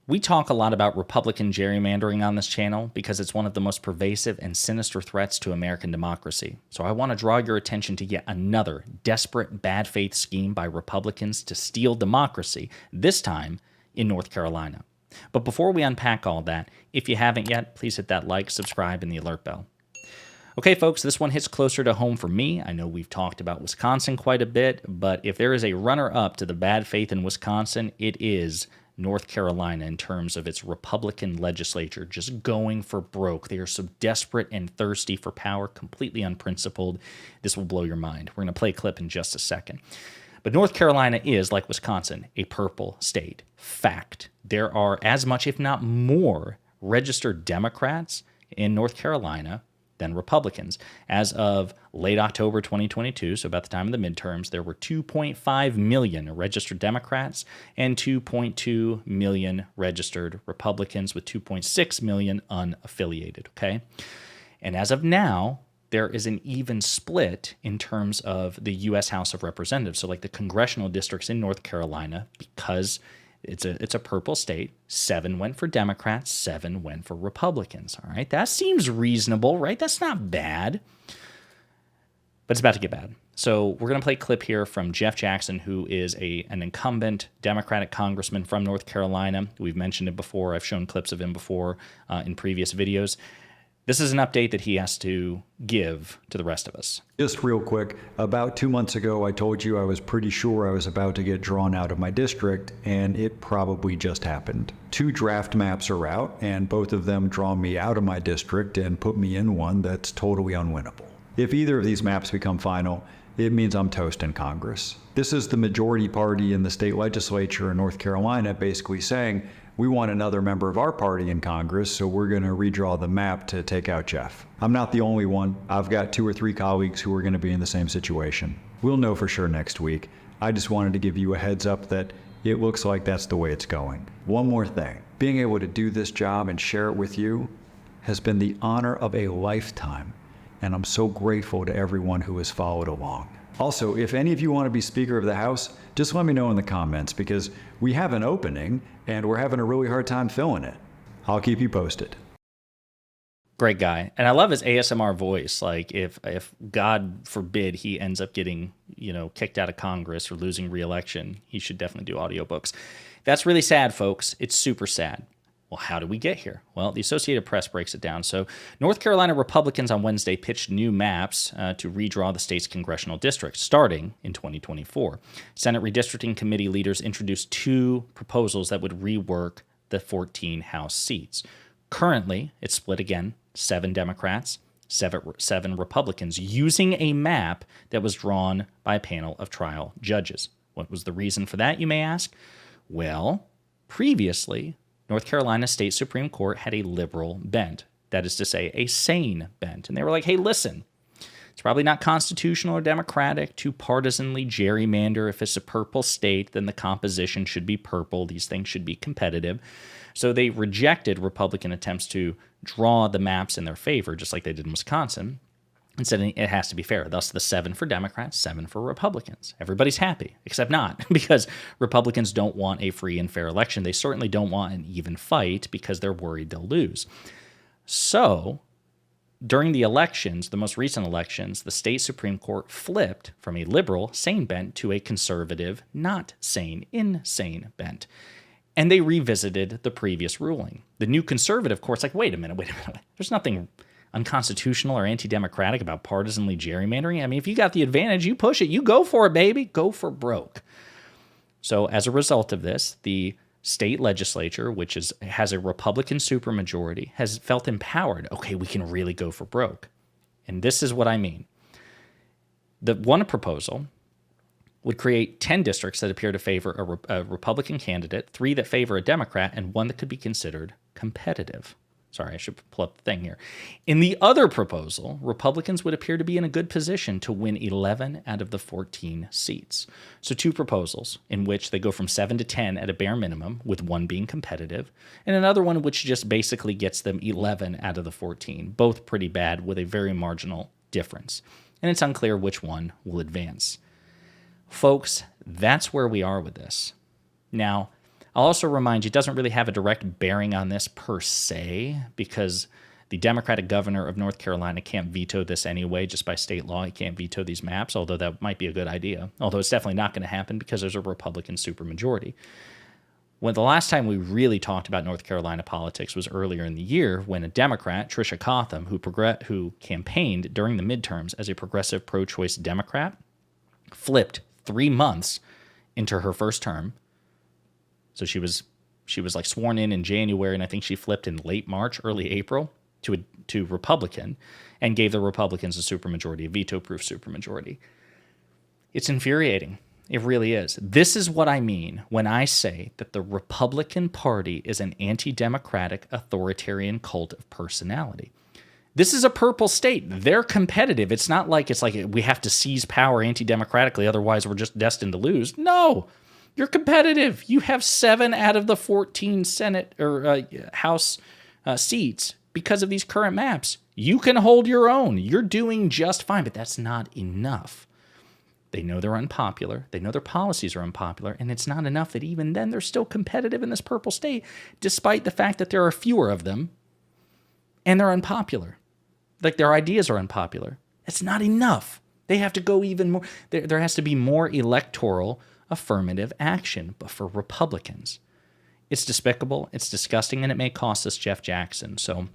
We talk a lot about Republican gerrymandering on this channel because it's one of the most pervasive and sinister threats to American democracy. So I want to draw your attention to yet another desperate bad faith scheme by Republicans to steal democracy, this time in North Carolina. But before we unpack all that, if you haven't yet, please hit that like, subscribe, and the alert bell. Okay, folks, this one hits closer to home for me. I know we've talked about Wisconsin quite a bit, but if there is a runner-up to the bad faith in Wisconsin, it is North Carolina in terms of its Republican legislature just going for broke. They are so desperate and thirsty for power, completely unprincipled. This will blow your mind. We're going to play a clip in just a second. But North Carolina is, like Wisconsin, a purple state. Fact. There are as much, if not more, registered Democrats in North Carolina than Republicans. As of late October 2022, so about the time of the midterms, there were 2.5 million registered Democrats and 2.2 million registered Republicans, with 2.6 million unaffiliated, okay? And as of now, there is an even split in terms of the U.S. House of Representatives. So like the congressional districts in North Carolina, because it's a purple state, 7 went for Democrats, 7 went for Republicans. All right, that seems reasonable, right? That's not bad. But it's about to get bad. So we're going to play a clip here from Jeff Jackson, who is an incumbent Democratic congressman from North Carolina. We've mentioned it before. I've shown clips of him before in previous videos. This is an update that he has to give to the rest of us. Just real quick, about 2 months ago, I told you I was pretty sure I was about to get drawn out of my district, and it probably just happened. 2 draft maps are out, and both of them draw me out of my district and put me in one that's totally unwinnable. If either of these maps become final, it means I'm toast in Congress. This is the majority party in the state legislature in North Carolina basically saying, we want another member of our party in Congress, so we're going to redraw the map to take out Jeff. I'm not the only one. I've got 2 or 3 colleagues who are going to be in the same situation. We'll know for sure next week. I just wanted to give you a heads up that it looks like that's the way it's going. One more thing. Being able to do this job and share it with you has been the honor of a lifetime, and I'm so grateful to everyone who has followed along. Also, if any of you want to be Speaker of the House, just let me know in the comments, because we have an opening and we're having a really hard time filling it. I'll keep you posted. Great guy. And I love his ASMR voice. Like if God forbid he ends up getting, kicked out of Congress or losing re-election, he should definitely do audiobooks. That's really sad, folks. It's super sad. Well, how did we get here? Well, the Associated Press breaks it down. So North Carolina Republicans on Wednesday pitched new maps to redraw the state's congressional districts starting in 2024. Senate Redistricting Committee leaders introduced 2 proposals that would rework the 14 House seats. Currently, it's split again, 7 Democrats, 7 Republicans, using a map that was drawn by a panel of trial judges. What was the reason for that, you may ask? Well, previously, North Carolina State Supreme Court had a liberal bent, that is to say, a sane bent. And they were like, hey, listen, it's probably not constitutional or democratic to partisanly gerrymander. If it's a purple state, then the composition should be purple. These things should be competitive. So they rejected Republican attempts to draw the maps in their favor, just like they did in Wisconsin, and said it has to be fair. Thus, the 7 for Democrats, 7 for Republicans. Everybody's happy, except not, because Republicans don't want a free and fair election. They certainly don't want an even fight because they're worried they'll lose. So, during the elections, the most recent elections, the state Supreme Court flipped from a liberal, sane bent to a conservative, not sane, insane bent. And they revisited the previous ruling. The new conservative court's like, wait a minute. There's nothing unconstitutional or anti-democratic about partisanly gerrymandering. I mean, if you got the advantage, you push it. You go for it, baby. Go for broke. So as a result of this, the state legislature, which has a Republican supermajority, has felt empowered. Okay, we can really go for broke. And this is what I mean. The one proposal would create 10 districts that appear to favor a Republican candidate, 3 that favor a Democrat, and 1 that could be considered competitive. Sorry, I should pull up the thing here. In the other proposal, Republicans would appear to be in a good position to win 11 out of the 14 seats. So 2 proposals in which they go from 7 to 10 at a bare minimum, with 1 being competitive, and another one which just basically gets them 11 out of the 14, both pretty bad with a very marginal difference. And it's unclear which one will advance. Folks, that's where we are with this. Now, I'll also remind you, it doesn't really have a direct bearing on this per se, because the Democratic governor of North Carolina can't veto this anyway, just by state law. He can't veto these maps, although that might be a good idea. Although it's definitely not going to happen because there's a Republican supermajority. When the last time we really talked about North Carolina politics was earlier in the year, when a Democrat, Tricia Cotham, who campaigned during the midterms as a progressive pro-choice Democrat, flipped 3 months into her first term. So she was like sworn in January, and I think she flipped in late March, early April to Republican, and gave the Republicans a supermajority, a veto-proof supermajority. It's infuriating. It really is. This is what I mean when I say that the Republican Party is an anti-democratic, authoritarian cult of personality. This is a purple state. They're competitive. It's not like we have to seize power anti-democratically, otherwise we're just destined to lose. No, you're competitive. You have 7 out of the 14 Senate or House seats because of these current maps. You can hold your own. You're doing just fine, but that's not enough. They know they're unpopular. They know their policies are unpopular, and it's not enough that even then they're still competitive in this purple state, despite the fact that there are fewer of them, and they're unpopular. Like, their ideas are unpopular. It's not enough. They have to go even more. There has to be more electoral affirmative action, but for Republicans. It's despicable, it's disgusting, and it may cost us Jeff Jackson. So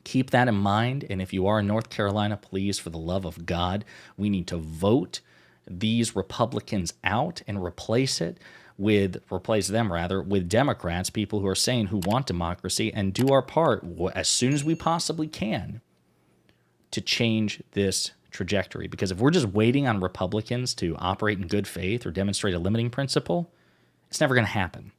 keep that in mind, and if you are in North Carolina, please, for the love of God, we need to vote these Republicans out and replace them with Democrats, people who are saying who want democracy, and do our part as soon as we possibly can to change this trajectory. Because if we're just waiting on Republicans to operate in good faith or demonstrate a limiting principle, it's never going to happen.